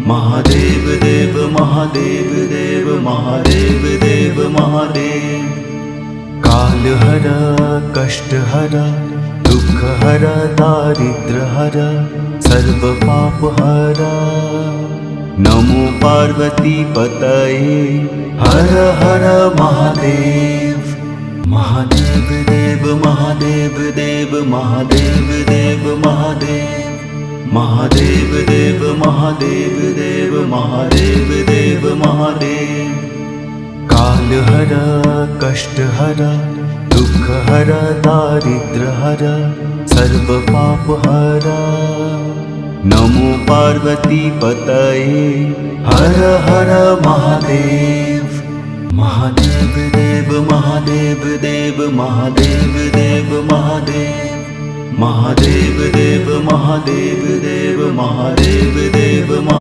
महादेव देव महादेव देव महादेव देव महादेव। कालहर कष्टहर दुःखहर दारिद्र्यहर सर्वपापहर। नमो पार्वती पतये हर हर महादेव। महादेव देव महादेव देव महादेव देव महादेव। महादेव देव महादेव देव महादेव देव महादेव। कालहर कष्टहर दुःखहर दारिद्र्यहर सर्वपापहर। नमो पार्वती पतये हर हर महादेव। महादेव देव महादेव देव महादेव देव महादेव। महादेव देव महादेव देव महादेव देव।